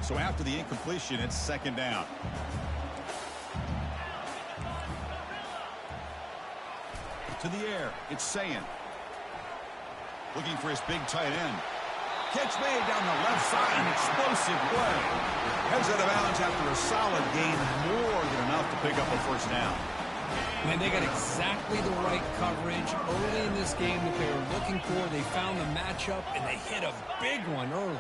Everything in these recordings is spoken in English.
So after the incompletion, it's second down. To the air, it's Sayin. Looking for his big tight end. Catch made down the left side, an explosive play. Heads out of bounds after a solid gain, more than enough to pick up a first down. Man, they got exactly the right coverage early in this game that they were looking for. They found the matchup, and they hit a big one early.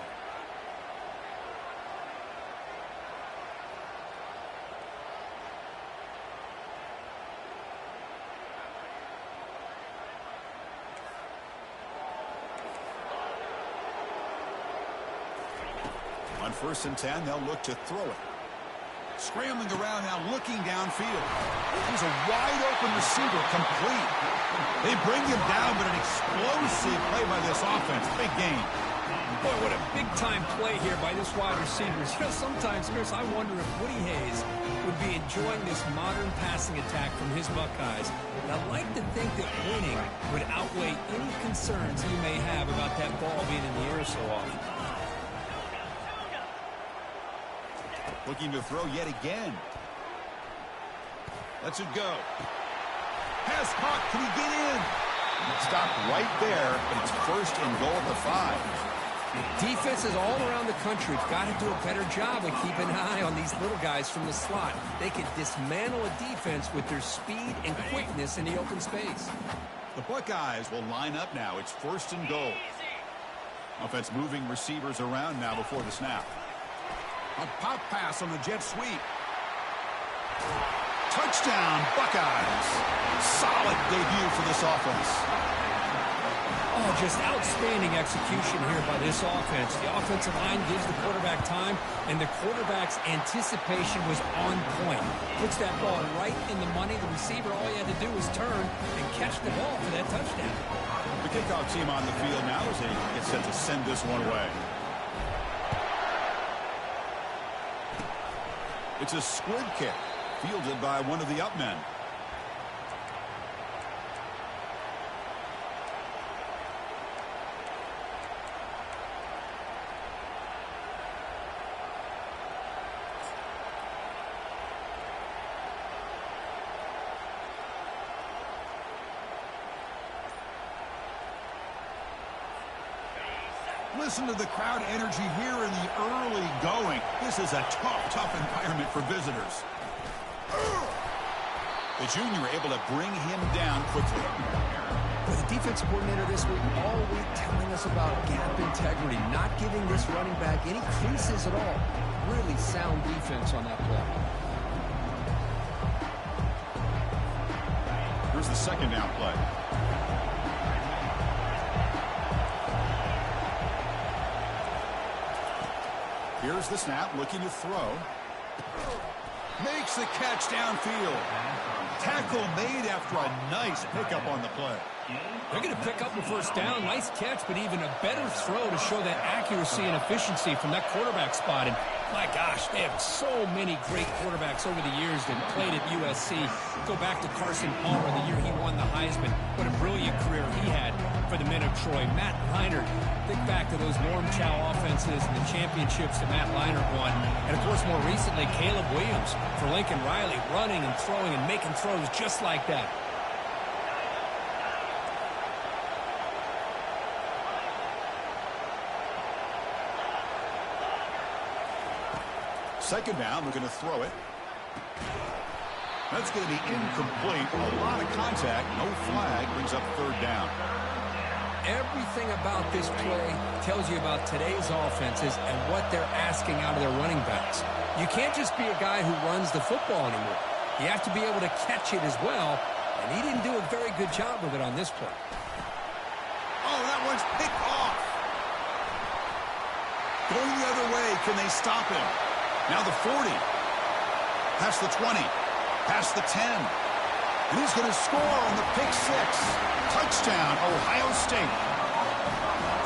On 1st and 10, they'll look to throw it. Scrambling around now, looking downfield. He's a wide-open receiver, complete. They bring him down, but an explosive play by this offense. Big gain. Boy, what a big-time play here by this wide receiver. You know, sometimes, Chris, I wonder if Woody Hayes would be enjoying this modern passing attack from his Buckeyes. And I'd like to think that winning would outweigh any concerns he may have about that ball being in the air so often. Looking to throw yet again. Lets it go. Pass caught. Can he get in? Stopped right there, but it's 1st and goal at the 5. Defenses all around the country have got to do a better job of keeping an eye on these little guys from the slot. They can dismantle a defense with their speed and quickness in the open space. The Buckeyes will line up now. It's 1st and goal. Offense moving receivers around now before the snap. A pop pass on the jet sweep. Touchdown, Buckeyes. Solid debut for this offense. Oh, just outstanding execution here by this offense. The offensive line gives the quarterback time, and the quarterback's anticipation was on point. Puts that ball right in the money. The receiver, all he had to do was turn and catch the ball for that touchdown. The kickoff team on the field now as they get set to send this one away. It's a squib kick, fielded by one of the up men. Listen to the crowd energy here in the early going. This is a tough environment for visitors. The junior able to bring him down quickly. With the defensive coordinator this week, all week telling us about gap integrity, not giving this running back any creases at all. Really sound defense on that play. Here's the 2nd down play. Here's the snap, looking to throw. Makes the catch downfield. Tackle made after a nice pickup on the play. They're going to pick up a first down. Nice catch, but even a better throw to show that accuracy and efficiency from that quarterback spot. And my gosh, they have so many great quarterbacks over the years that played at USC. Go back to Carson Palmer the year he won the Heisman. What a brilliant career he had for the men of Troy. Matt Leinart, think back to those Norm Chow offenses and the championships that Matt Leinart won. And, of course, more recently, Caleb Williams for Lincoln Riley, running and throwing and making throws just like that. Second down, we're going to throw it. That's going to be incomplete. A lot of contact, no flag, brings up 3rd down. Everything about this play tells you about today's offenses and what they're asking out of their running backs. You can't just be a guy who runs the football anymore. You have to be able to catch it as well, and he didn't do a very good job with it on this play. Oh, that one's picked off. Going the other way, can they stop him? Now the 40, past the 20, past the 10. And he's going to score on the pick 6. Touchdown, Ohio State.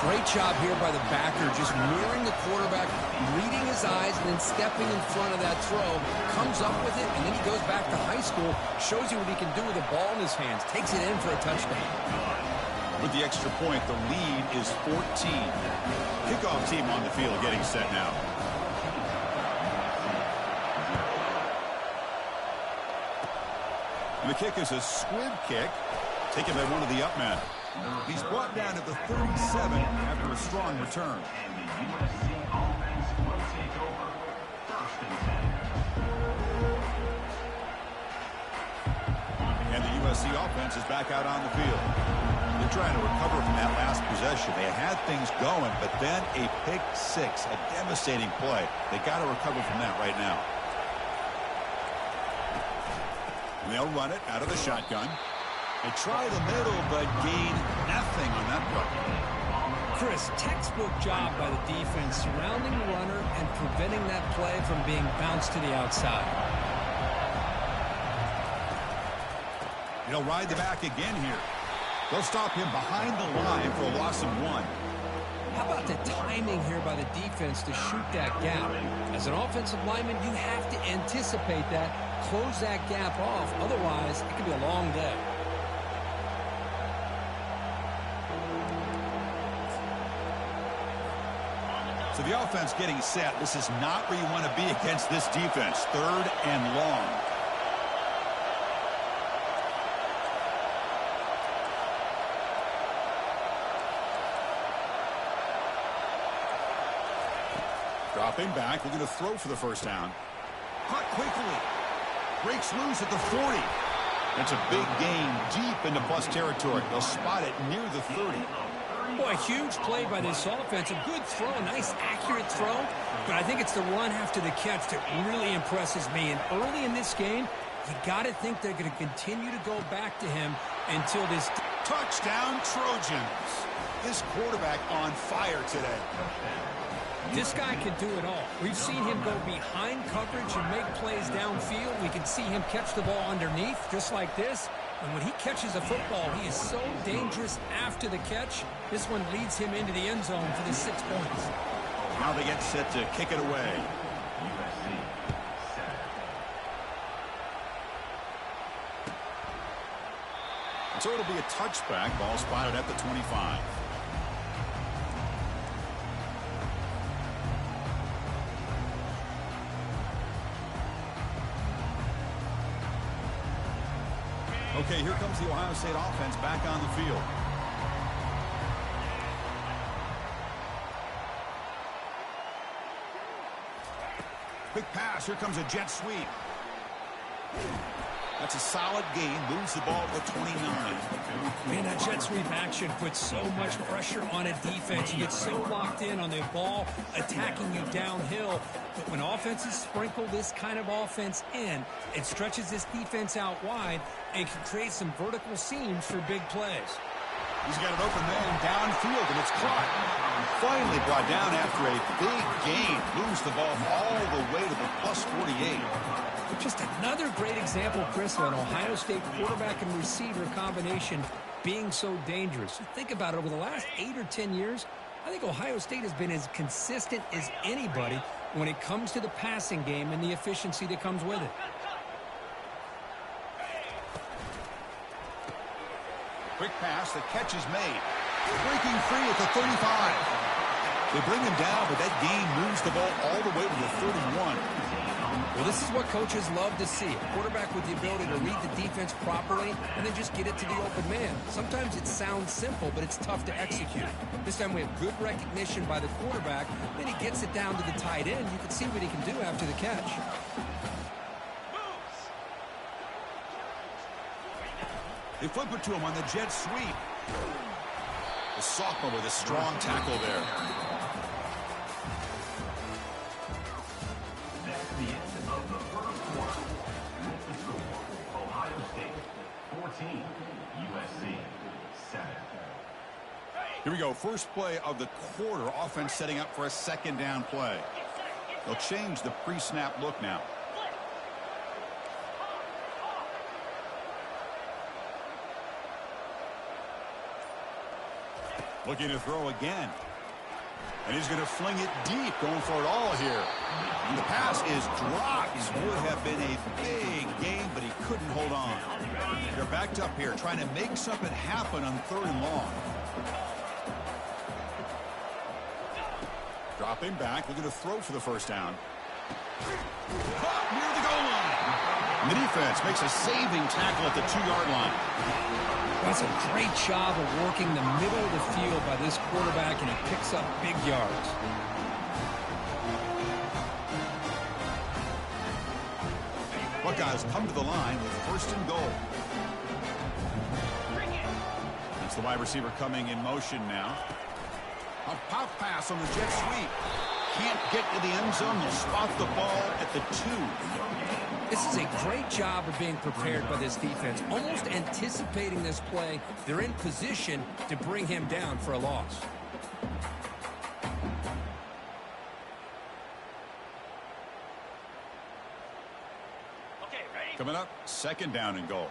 Great job here by the backer, just mirroring the quarterback, reading his eyes, and then stepping in front of that throw. Comes up with it, and then he goes back to high school, shows you what he can do with the ball in his hands, takes it in for a touchdown. With the extra point, the lead is 14. Kickoff team on the field getting set now. And the kick is a squib kick, taken by one of the up men. He's brought down to the 37 after a strong return. And the USC offense is back out on the field. They're trying to recover from that last possession. They had things going, but then a pick six, a devastating play. They got to recover from that right now. And they'll run it out of the shotgun. They try the middle, but gain nothing on that play. Chris, textbook job by the defense surrounding the runner and preventing that play from being bounced to the outside. He'll ride the back again here. They'll stop him behind the line for a loss of 1. How about the timing here by the defense to shoot that gap? As an offensive lineman, you have to anticipate that, close that gap off. Otherwise, it could be a long day. So the offense getting set. This is not where you want to be against this defense. 3rd and long. Dropping back, looking to throw for the first down. Caught quickly. Breaks loose at the 40. That's a big gain deep into plus territory. They'll spot it near the 30. Boy, a huge play by this offense. A good throw, a nice accurate throw. But I think it's the run after the catch that really impresses me. And early in this game, you got to think they're going to continue to go back to him until this. Touchdown, Trojans. This quarterback on fire today. This guy can do it all. We've seen him go behind coverage and make plays downfield. We can see him catch the ball underneath, just like this. And when he catches a football, he is so dangerous after the catch. This one leads him into the end zone for the 6 points. Now they get set to kick it away. So it'll be a touchback. Ball spotted at the 25. Okay, here comes the Ohio State offense back on the field. Quick pass. Here comes a jet sweep. That's a solid gain. Moves the ball to 29. Man, that jet sweep action puts so much pressure on a defense. You get so locked in on the ball attacking you downhill. But when offenses sprinkle this kind of offense in, it stretches this defense out wide and can create some vertical seams for big plays. He's got an open man downfield, and it's caught. Finally brought down after a big gain. Moves the ball all the way to the plus 48. Just another great example, Chris, of an Ohio State quarterback and receiver combination being so dangerous. Think about it. Over the last 8 or 10 years, I think Ohio State has been as consistent as anybody when it comes to the passing game and the efficiency that comes with it. Quick pass. The catch is made. Breaking free at the 35. They bring him down, but that gain moves the ball all the way to the 31. Well, this is what coaches love to see. A quarterback with the ability to read the defense properly and then just get it to the open man. Sometimes it sounds simple, but it's tough to execute. This time we have good recognition by the quarterback. Then he gets it down to the tight end. You can see what he can do after the catch. They flip it to him on the jet sweep. The sophomore with a strong tackle there. That's the end of the first quarter. Ohio State 14, USC 7. Here we go. First play of the quarter. Offense setting up for a second down play. They'll change the pre-snap look now. Looking to throw again. And he's going to fling it deep, going for it all here. And the pass is dropped. This would have been a big game, but he couldn't hold on. They're backed up here, trying to make something happen on 3rd and long. Dropping back, looking to throw for the first down. Caught near the goal line. And the defense makes a saving tackle at the 2-yard line. That's a great job of working the middle of the field by this quarterback, and he picks up big yards. Buckeyes come to the line with 1st and goal. That's the wide receiver coming in motion now. A pop pass on the jet sweep. Can't get to the end zone. They'll spot the ball at the 2. This is a great job of being prepared by this defense, almost anticipating this play. They're in position to bring him down for a loss. Okay, ready? Coming up, 2nd down and goal.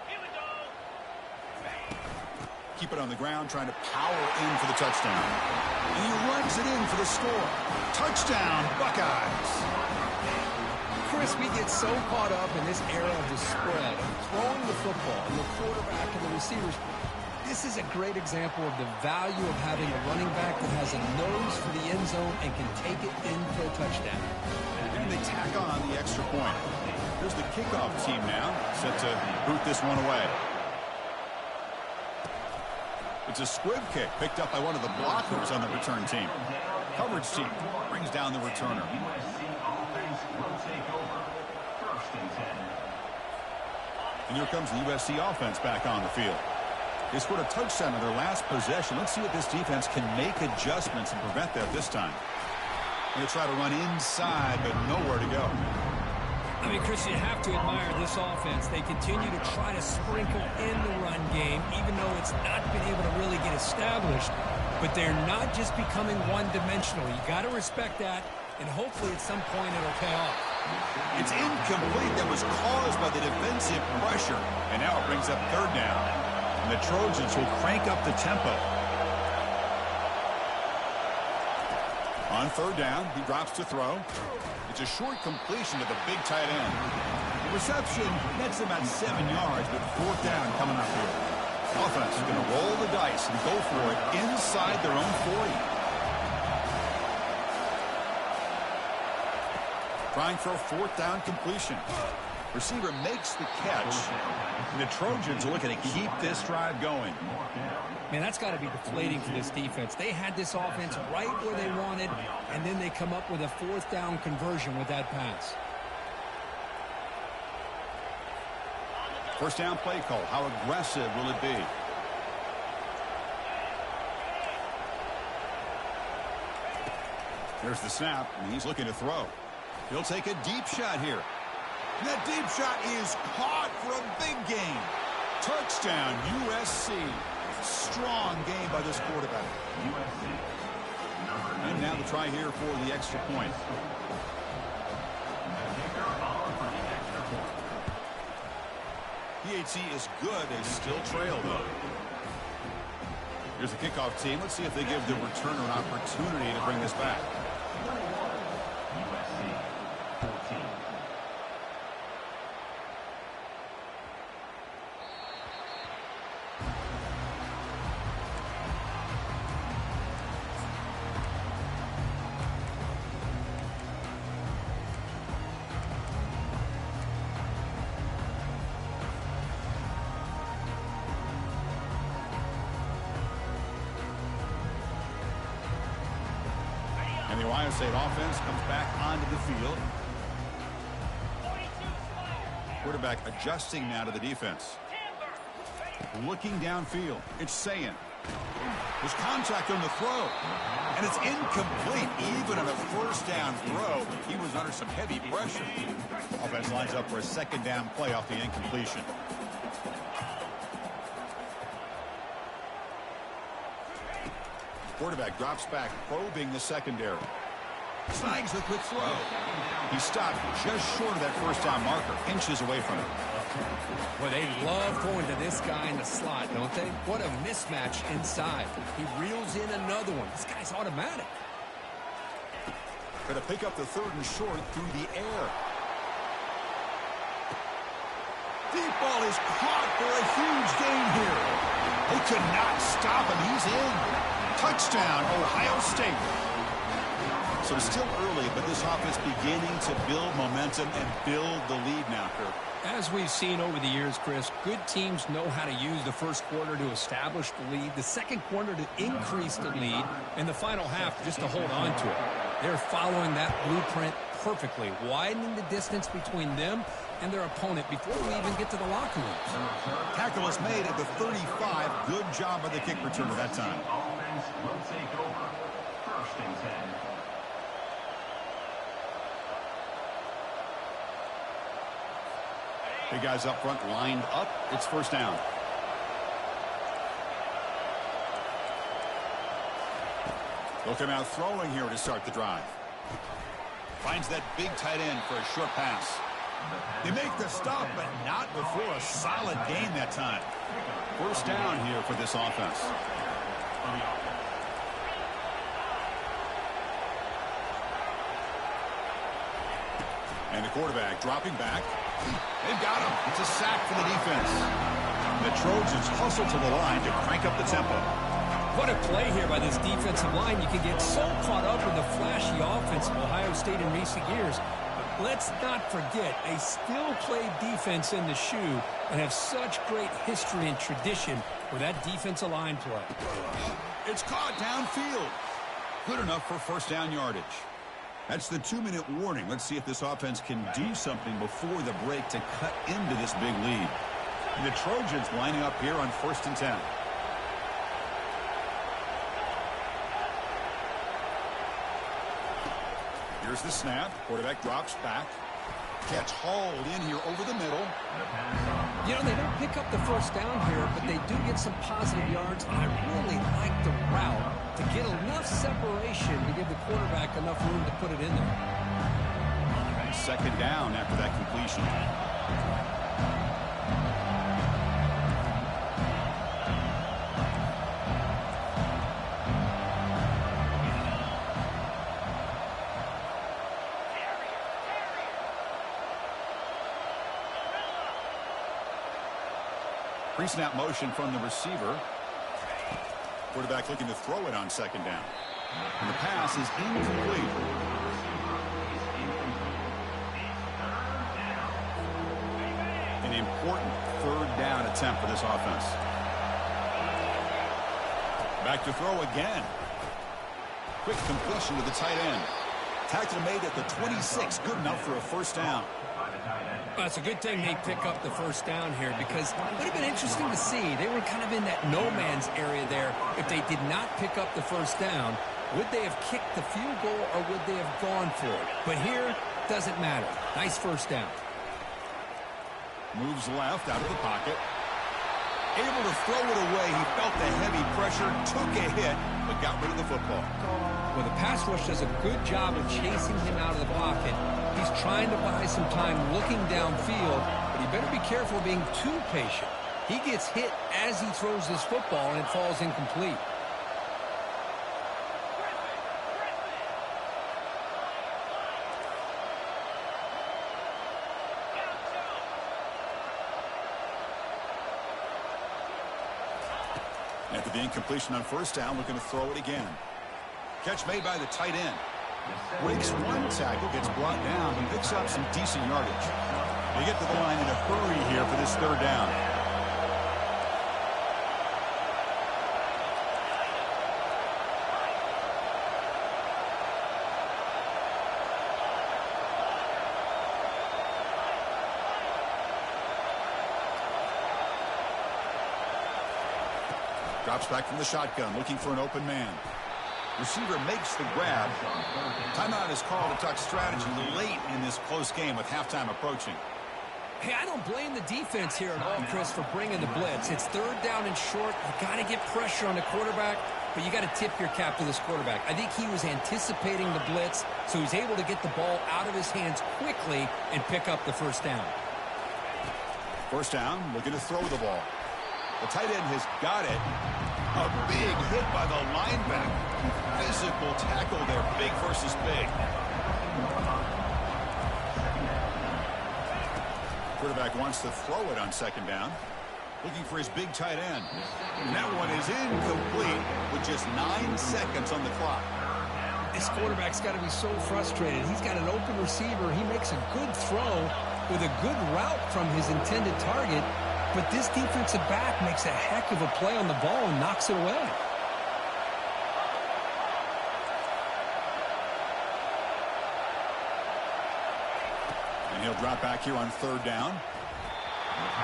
Here we go. Keep it on the ground, trying to power in for the touchdown. And he runs it in for the score. Touchdown, Buckeyes. Chris, we get so caught up in this era of the spread, of throwing the football, and the quarterback and the receivers. This is a great example of the value of having a running back that has a nose for the end zone and can take it in for a touchdown. And they tack on the extra point. Here's the kickoff team now, set to boot this one away. It's a squib kick picked up by one of the blockers on the return team. Coverage team brings down the returner. And here comes the USC offense back on the field. They scored a touchdown in their last possession. Let's see what this defense can make adjustments and prevent that this time. Going to try to run inside, but nowhere to go. I mean, Chris, you have to admire this offense. They continue to try to sprinkle in the run game, even though it's not been able to really get established. But they're not just becoming one-dimensional. You got to respect that, and hopefully at some point it'll pay off. It's incomplete. That was caused by the defensive pressure. And now it brings up 3rd down. And the Trojans will crank up the tempo. On 3rd down, he drops to throw. It's a short completion to the big tight end. The reception nets him at 7 yards, but 4th down coming up here. Offense is going to roll the dice and go for it inside their own 40. Trying for a 4th down completion. Receiver makes the catch. And the Trojans are looking to keep this drive going. Man, that's got to be deflating for this defense. They had this offense right where they wanted, and then they come up with a 4th down conversion with that pass. 1st down play call. How aggressive will it be? There's the snap, and he's looking to throw. He'll take a deep shot here. And that deep shot is caught for a big gain. Touchdown, USC. Strong game by this quarterback. And now the try here for the extra point. PHC is good. They still trail, though. Here's the kickoff team. Let's see if they give the returner an opportunity to bring this back. And the Ohio State offense comes back onto the field. Quarterback adjusting now to the defense. Looking downfield. It's Sayin. There's contact on the throw. And it's incomplete. Even on a 1st down throw, he was under some heavy pressure. Offense lines up for a 2nd down play off the incompletion. Quarterback drops back, probing the secondary. Snags the quick throw. He stopped just short of that 1st down marker, inches away from it. Well, they love going to this guy in the slot, don't they? What a mismatch inside. He reels in another one. This guy's automatic. Going to pick up the 3rd and short through the air. Deep ball is caught for a huge gain here. They could not stop him. He's in. Touchdown, Ohio State. So it's still early, but this offense beginning to build momentum and build the lead now, Kirk. As we've seen over the years, Chris, good teams know how to use the first quarter to establish the lead, the second quarter to increase the lead, and the final half just to hold on to it. They're following that blueprint perfectly, widening the distance between them and their opponent before we even get to the locker rooms. Tackle is made at the 35. Good job by the kick returner that time. Offense will take over. 1st and 10. Big guys up front lined up. It's 1st down. They'll come out throwing here to start the drive. Finds that big tight end for a short pass. They make the stop, but not before a solid gain that time. 1st down here for this offense. And the quarterback dropping back. They've got him. It's a sack for the defense. The Trojans hustle to the line to crank up the tempo. What a play here by this defensive line. You can get so caught up in the flashy offense of Ohio State in recent years. But let's not forget, they still play defense in the shoe and have such great history and tradition with that defensive line play. It's caught downfield. Good enough for 1st down yardage. That's the 2-minute warning. Let's see if this offense can do something before the break to cut into this big lead. And the Trojans lining up here on 1st and 10. Here's the snap. Quarterback drops back. Catch hauled in here over the middle. You know, they don't pick up the 1st down here, but they do get some positive yards. And I really like the route to get enough separation to give the quarterback enough room to put it in there. 2nd down after that completion. Pre-snap motion from the receiver. Quarterback looking to throw it on 2nd down. And the pass is incomplete. An important 3rd down attempt for this offense. Back to throw again. Quick completion to the tight end. Tackle made at the 26. Good enough for a 1st down. Well, it's a good thing they pick up the 1st down here because it would have been interesting to see. They were kind of in that no-man's area there. If they did not pick up the 1st down, would they have kicked the field goal or would they have gone for it? But here, doesn't matter. Nice 1st down. Moves left out of the pocket. Able to throw it away. He felt the heavy pressure, took a hit, but got rid of the football. Well, the pass rush does a good job of chasing him out of the pocket. He's trying to buy some time looking downfield, but he better be careful being too patient. He gets hit as he throws this football, and it falls incomplete. After the incompletion on 1st down, looking to throw it again. Catch made by the tight end. Breaks one tackle, gets brought down, and picks up some decent yardage. They get to the line in a hurry here for this 3rd down. Drops back from the shotgun, looking for an open man. Receiver makes the grab. Timeout is called to talk strategy late in this close game with halftime approaching. Hey, I don't blame the defense here at all, Chris, for bringing the blitz. It's 3rd down and short. You got to get pressure on the quarterback, but you got to tip your cap to this quarterback. I think he was anticipating the blitz, so he's able to get the ball out of his hands quickly and pick up the 1st down. 1st down, looking to throw the ball. The tight end has got it. A big hit by the linebacker. Physical tackle there, big versus big. Quarterback wants to throw it on 2nd down. Looking for his big tight end. And that one is incomplete with just 9 seconds on the clock. This quarterback's got to be so frustrated. He's got an open receiver. He makes a good throw with a good route from his intended target, but this defensive back makes a heck of a play on the ball and knocks it away. And he'll drop back here on third down.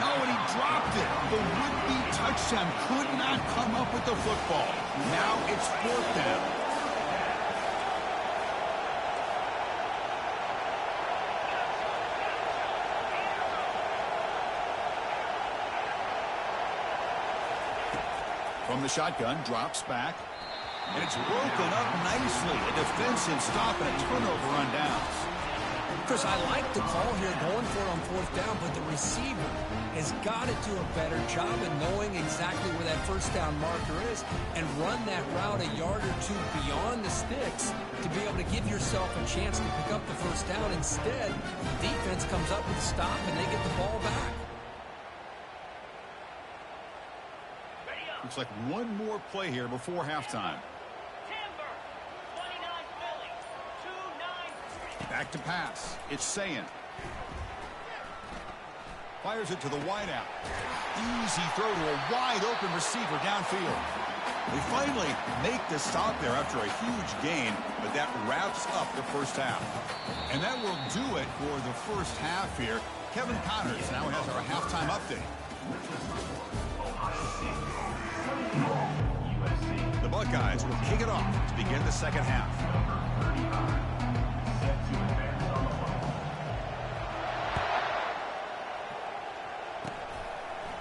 No, and he dropped it. The would-be touchdown could not come up with the football. Now it's fourth down. From the shotgun, drops back. And it's broken up nicely. A defensive stop and a turnover on downs. Chris, I like the call here going for it on fourth down, but the receiver has got to do a better job of knowing exactly where that first down marker is and run that route a yard or two beyond the sticks to be able to give yourself a chance to pick up the first down. Instead, the defense comes up with a stop and they get the ball back. Looks like one more play here before halftime. Back to pass. It's Sayin. Fires it to the wideout. Easy throw to a wide-open receiver downfield. They finally make the stop there after a huge gain, but that wraps up the first half. And that will do it for the first half here. Kevin Connors now has our halftime update. The Buckeyes will kick it off to begin the second half.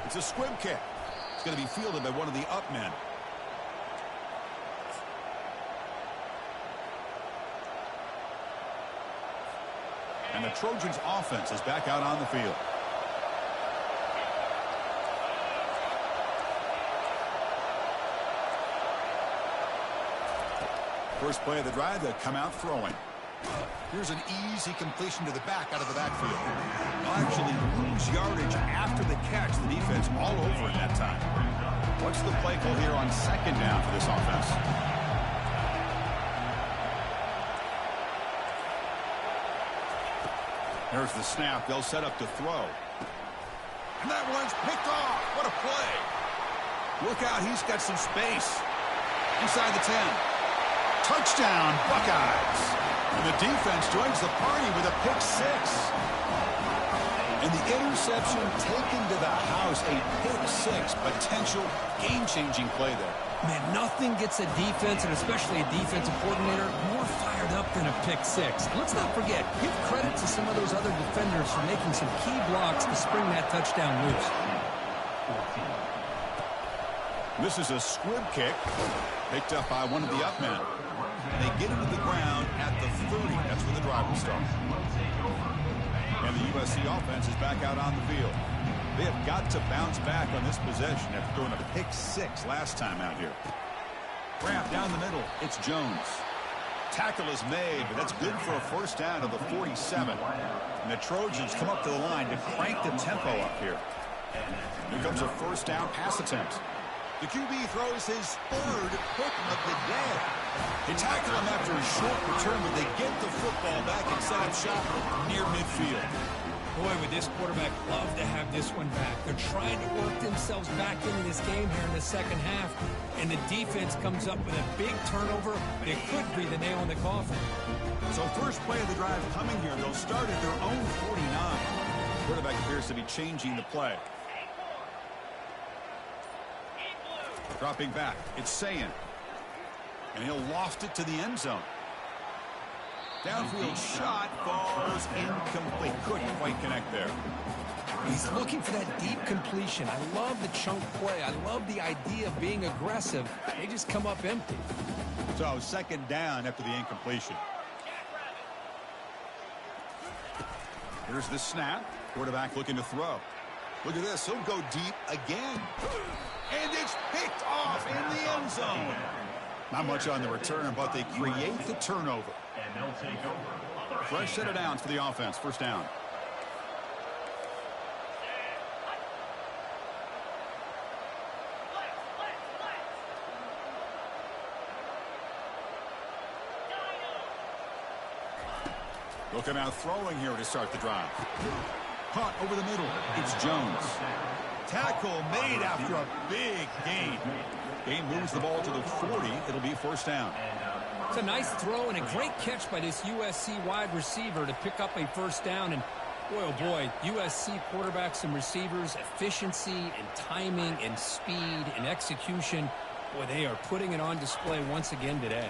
It's a squib kick. It's going to be fielded by one of the up men. And the Trojans' offense is back out on the field. First play of the drive, they'll come out throwing. Here's an easy completion to the back out of the backfield. They'll actually lose yardage after the catch. The defense all over it that time. What's the play call here on second down for this offense? There's the snap. They'll set up to throw. And that one's picked off. What a play. Look out. He's got some space. Inside the 10. Touchdown, Buckeyes. And the defense joins the party with a pick six. And the interception taken to the house. A pick six. Potential game-changing play there. Man, nothing gets a defense, and especially a defensive coordinator, more fired up than a pick six. And let's not forget, give credit to some of those other defenders for making some key blocks to spring that touchdown loose. This is a squib kick picked up by one of the up men. They get into the ground at the 30. That's where the drive will start. And the USC offense is back out on the field. They have got to bounce back on this possession after throwing a pick six last time out here. Wrap down the middle. It's Jones. Tackle is made, but that's good for a first down to the 47. And the Trojans come up to the line to crank the tempo up here. Here comes a first down pass attempt. The QB throws his third pick of the day. They tackle him after a short return, but they get the football back and set up shop near midfield. Boy, would this quarterback love to have this one back. They're trying to work themselves back into this game here in the second half, and the defense comes up with a big turnover. It could be the nail in the coffin. So first play of the drive coming here. They'll start at their own 49. The quarterback appears to be changing the play. Dropping back, it's Sayin. And he'll loft it to the end zone. Downfield shot falls incomplete. Couldn't quite connect there. He's looking for that deep completion. I love the chunk play. I love the idea of being aggressive. They just come up empty. So second down after the incompletion. Here's the snap. Quarterback looking to throw. Look at this. He'll go deep again. And it's picked off in the end zone. Not much on the return, but they create the turnover. And they'll take over. Fresh set of downs for the offense. First down. Looking out throwing here to start the drive. Caught over the middle. It's Jones. Tackle made after a big gain. Gain moves the ball to the 40. It'll be first down. It's a nice throw and a great catch by this USC wide receiver to pick up a first down. And boy, oh boy, USC quarterbacks and receivers, efficiency and timing and speed and execution. Boy, they are putting it on display once again today.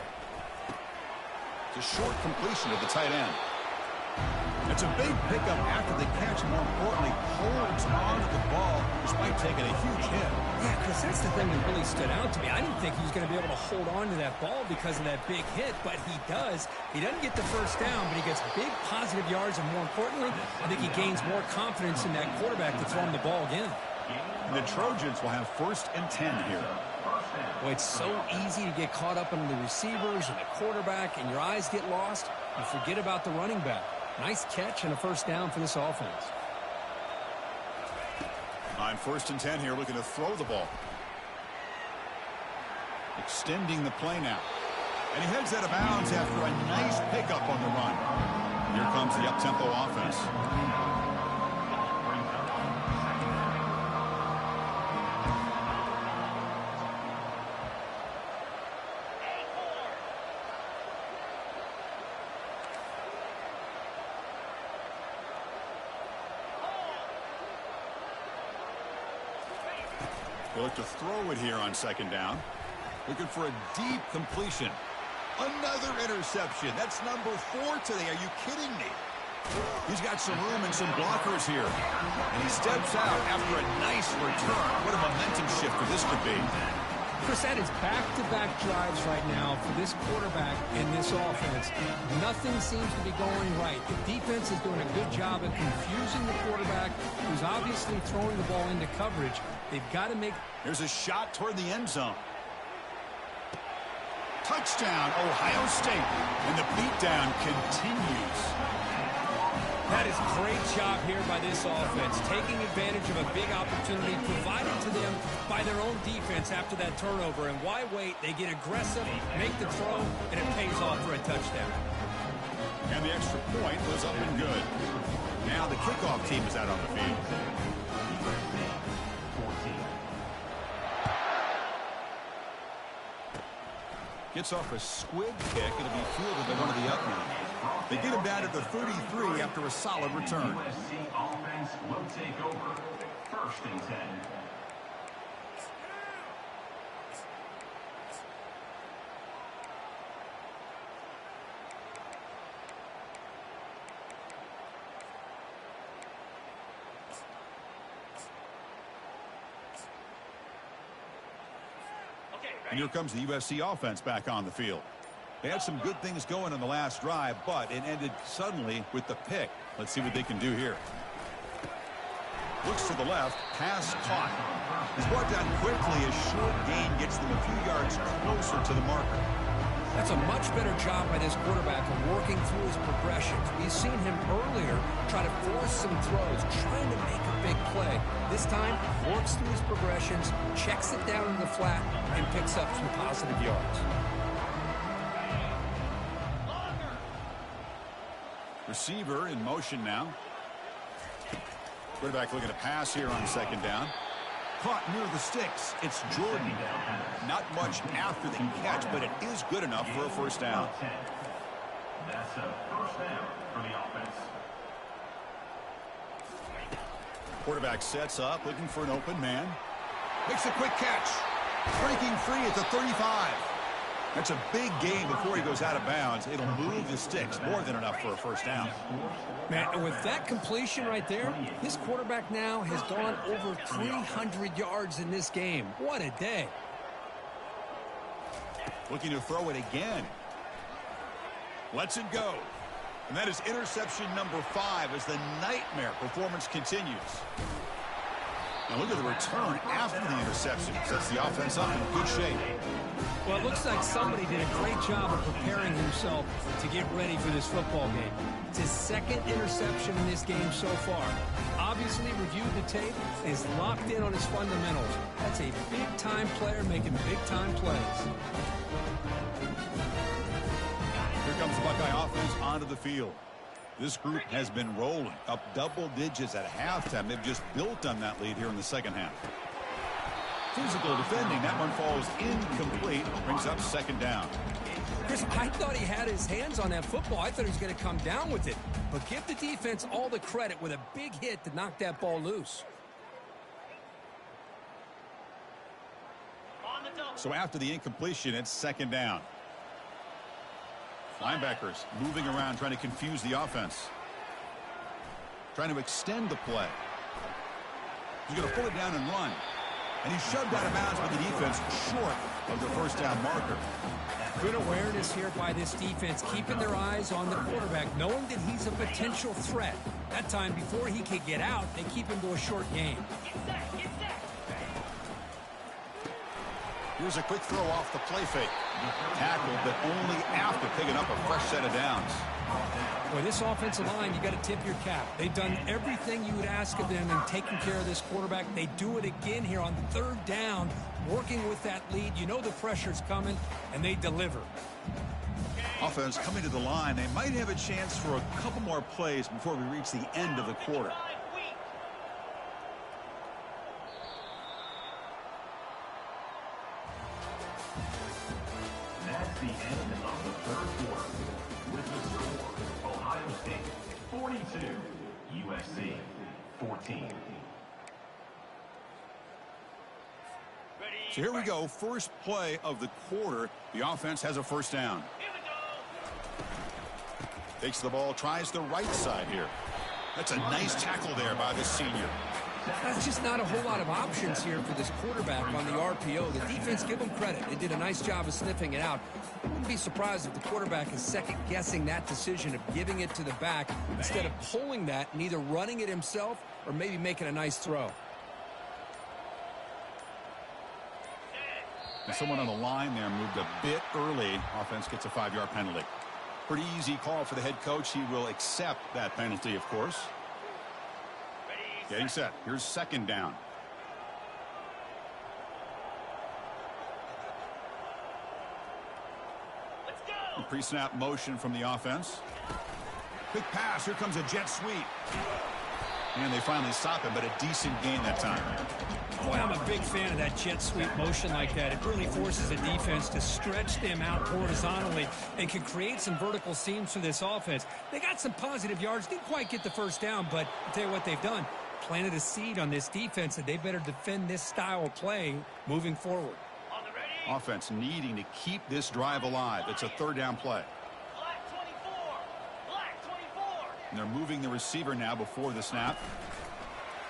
It's a short completion to the tight end. It's a big pickup after the catch. More importantly, holds on to the ball despite taking a huge hit. Yeah, Chris, that's the thing that really stood out to me. I didn't think he was going to be able to hold on to that ball because of that big hit, but he does. He doesn't get the first down, but he gets big positive yards, and more importantly, I think he gains more confidence in that quarterback to throw him the ball again. And the Trojans will have 1st and 10 here. Boy, it's so easy to get caught up in the receivers and the quarterback, and your eyes get lost. You forget about the running back. Nice catch and a first down for this offense. On 1st and 10 here, looking to throw the ball. Extending the play now. And he heads out of bounds after a nice pickup on the run. Here comes the up-tempo offense. They look to throw it here on 2nd down. Looking for a deep completion. Another interception. That's number 4 today. Are you kidding me? He's got some room and some blockers here. And he steps out after a nice return. What a momentum shifter this could be. Chris, that is back-to-back drives right now for this quarterback and this offense. Nothing seems to be going right. The defense is doing a good job of confusing the quarterback, who's obviously throwing the ball into coverage. They've got to make... Here's a shot toward the end zone. Touchdown, Ohio State. And the beatdown continues. That is a great job here by this offense, taking advantage of a big opportunity provided to them by their own defense after that turnover. And why wait? They get aggressive, make the throw, and it pays off for a touchdown. And the extra point was up and good. Now the kickoff team is out on the field. Gets off a squib kick. It'll be fielded by one of the up men. They get him down to the 33 after a solid return. USC offense will take over. 1st and 10. And here comes the USC offense back on the field. They had some good things going on the last drive, but it ended suddenly with the pick. Let's see what they can do here. Looks to the left, pass caught. He's brought down quickly. A short gain gets them a few yards closer to the marker. That's a much better job by this quarterback of working through his progressions. We've seen him earlier try to force some throws, trying to make a big play. This time, works through his progressions, checks it down in the flat, and picks up some positive yards. Receiver in motion now. Quarterback looking to pass here on 2nd down. Caught near the sticks. It's Jordan. Not much after the catch, but it is good enough for a first down. That's a first down for the offense. Quarterback sets up, looking for an open man. Makes a quick catch. Breaking free at the 35. That's a big gain before he goes out of bounds. It'll move the sticks. More than enough for a first down. Man, and with that completion right there, this quarterback now has gone over 300 yards in this game. What a day. Looking to throw it again. Lets it go. And that is interception number 5 as the nightmare performance continues. Now look at the return after the interception. Sets the offense up in good shape. Well, it looks like somebody did a great job of preparing himself to get ready for this football game. It's his 2nd interception in this game so far. Obviously reviewed the tape, is locked in on his fundamentals. That's a big-time player making big-time plays. Here comes the Buckeye offense onto the field. This group has been rolling up double digits at halftime. They've just built on that lead here in the second half. Physical defending. That one falls incomplete. Brings up second down. Chris, I thought he had his hands on that football. I thought he was going to come down with it. But give the defense all the credit with a big hit to knock that ball loose. So after the incompletion, it's second down. Linebackers moving around, trying to confuse the offense. Trying to extend the play. He's going to pull it down and run. And he's shoved out of bounds with the defense short of the first down marker. Good awareness here by this defense, keeping their eyes on the quarterback, knowing that he's a potential threat. That time, before he could get out, they keep him to a short game. Here's a quick throw off the play fake. Tackled, but only after picking up a fresh set of downs. Boy, this offensive line, you got to tip your cap. They've done everything you would ask of them in taking care of this quarterback. They do it again here on third down, working with that lead. You know the pressure's coming, and they deliver. Offense coming to the line. They might have a chance for a couple more plays before we reach the end of the quarter. That's the end of the third quarter. With the score, Ohio State 42, USC 14. So here we go. First play of the quarter. The offense has a first down. Takes the ball, tries the right side here. That's a nice tackle there by the senior. That's just not a whole lot of options here for this quarterback on the RPO. The defense, give them credit. They did a nice job of sniffing it out. I wouldn't be surprised if the quarterback is second-guessing that decision of giving it to the back instead of pulling that and either running it himself or maybe making a nice throw. And someone on the line there moved a bit early. Offense gets a 5-yard penalty. Pretty easy call for the head coach. He will accept that penalty, of course. Getting set. Here's second down. Let's go. Pre-snap motion from the offense. Quick pass. Here comes a jet sweep. And they finally stop him, but a decent gain that time. Boy, I'm a big fan of that jet sweep motion like that. It really forces the defense to stretch them out horizontally and can create some vertical seams for this offense. They got some positive yards. Didn't quite get the first down, but I'll tell you what they've done. Planted a seed on this defense that they better defend this style of play moving forward. On the ready. Offense needing to keep this drive alive. It's a third down play. Black 24. Black 24. And they're moving the receiver now before the snap.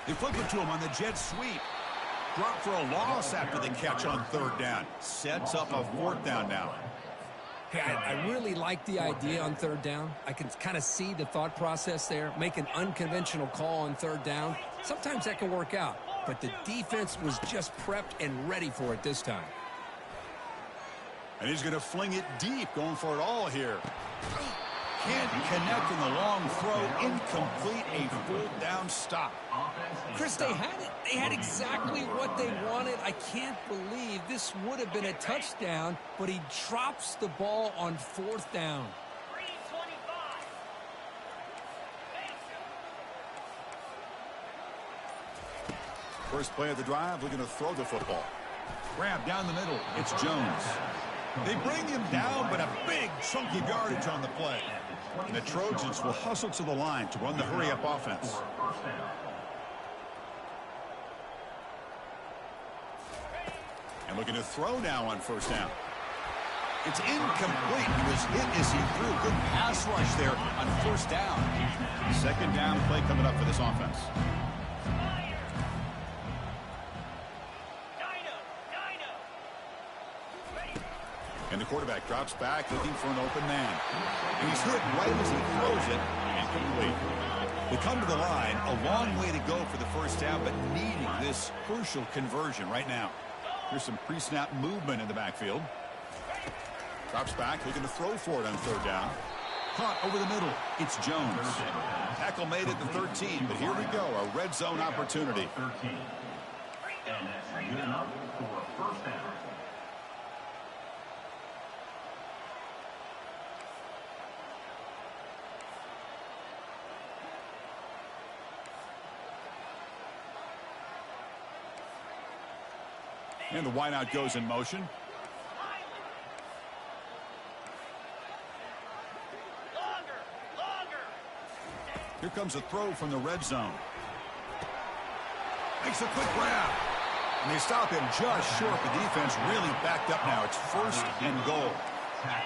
They flip it to him on the jet sweep. Drop for a loss after the catch on third down. Sets up a fourth down now. Hey, I really like the idea on third down. I can kind of see the thought process there. Make an unconventional call on third down. Sometimes that can work out, but the defense was just prepped and ready for it this time. And he's going to fling it deep, going for it all here. Can't connect in the long throw. Incomplete, a full down stop. Chris, they had exactly what they wanted. I can't believe this would have been a touchdown, but he drops the ball on fourth down. 325. First play of the drive, we're going to throw the football. Grab down the middle. It's Jones. They bring him down, but a big chunk of yardage on the play. And the Trojans will hustle to the line to run the hurry-up offense. And looking to throw now on first down. It's incomplete. He was hit as he threw. Good pass rush there on first down. Second down play coming up for this offense. And the quarterback drops back looking for an open man. And he's hit right as he throws it. Incomplete. They come to the line. A long way to go for the first down, but needing this crucial conversion right now. Here's some pre-snap movement in the backfield. Drops back, looking to throw for it on third down. Caught over the middle. It's Jones. Tackle made at the 13, but here we go. A red zone opportunity. 13. And that's good enough for a first down. And the wideout goes in motion. Longer. Here comes a throw from the red zone. Makes a quick grab. And they stop him just short. The defense really backed up now. It's 1st and goal.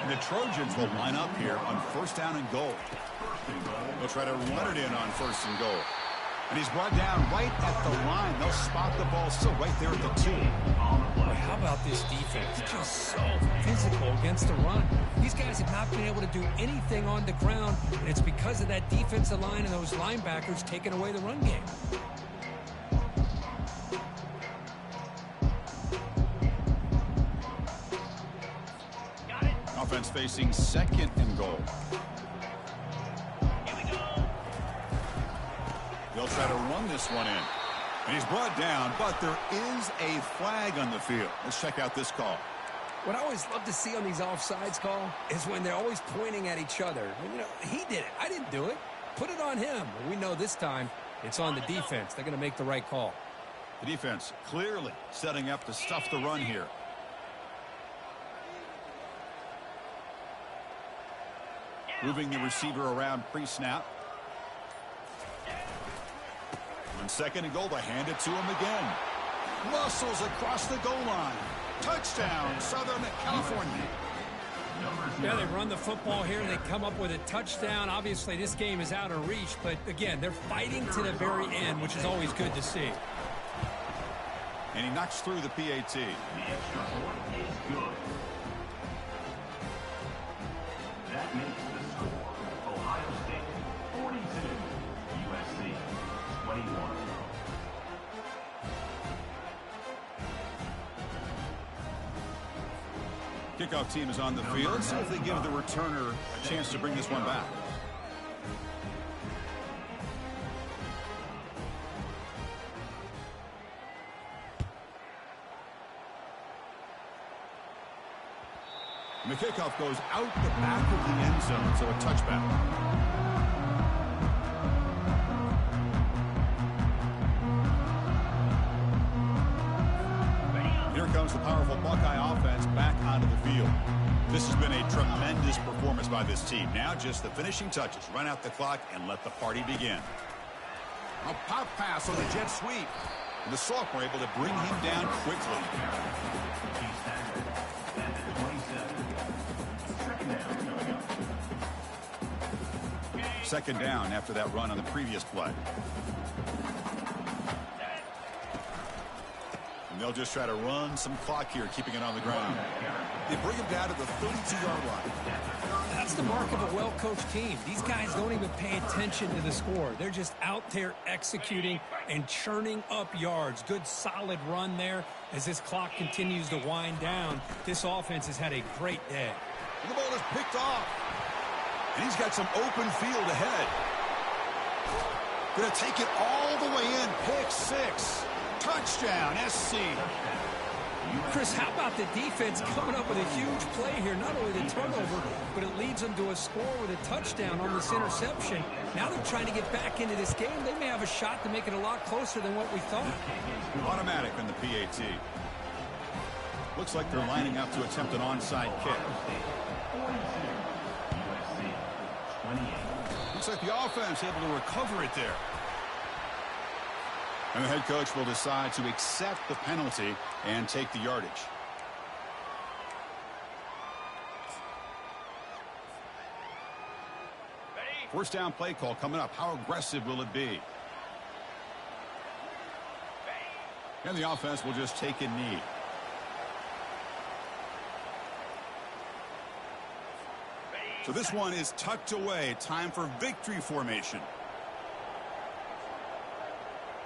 And the Trojans will line up here on 1st down and goal. They'll try to run it in on 1st and goal. And he's brought down right at the line. They'll spot the ball still right there at the 2. Boy, how about this defense? Just so physical against the run. These guys have not been able to do anything on the ground, and it's because of that defensive line and those linebackers taking away the run game. Offense facing 2nd and goal. They'll try to run this one in. And he's brought down, but there is a flag on the field. Let's check out this call. What I always love to see on these offsides call is when they're always pointing at each other. You know, he did it. I didn't do it. Put it on him. We know this time it's on the defense. They're going to make the right call. The defense clearly setting up to stuff the run here. Moving the receiver around pre-snap. On 2nd and goal, they hand it to him again. Muscles across the goal line. Touchdown, Southern California. Yeah, they run the football here. They come up with a touchdown. Obviously, this game is out of reach, but again, they're fighting to the very end, which is always good to see. And he knocks through the PAT. The extra point is good. That makes the score Ohio State 42, USC 21. Kickoff team is on the field. Let's see if they give the returner a chance to bring this one back. And the kickoff goes out the back of the end zone, so a touchback. Here comes the powerful Buckeye offense back onto the field. This has been a tremendous performance by this team. Now just the finishing touches. Run out the clock and let the party begin. A pop pass on the jet sweep. And the sophomore able to bring him down quickly. Second down after that run on the previous play. And they'll just try to run some clock here, keeping it on the ground. They bring him down to the 32-yard line. That's the mark of a well-coached team. These guys don't even pay attention to the score. They're just out there executing and churning up yards. Good, solid run there as this clock continues to wind down. This offense has had a great day. And the ball is picked off. And he's got some open field ahead. Going to take it all the way in. Pick 6. Touchdown, SC. Chris, how about the defense coming up with a huge play here? Not only the turnover, but it leads them to a score with a touchdown on this interception. Now they're trying to get back into this game. They may have a shot to make it a lot closer than what we thought. Automatic on the PAT. Looks like they're lining up to attempt an onside kick. Looks like the offense able to recover it there. And the head coach will decide to accept the penalty and take the yardage. First down play call coming up. How aggressive will it be? And the offense will just take a knee. So this one is tucked away. Time for victory formation.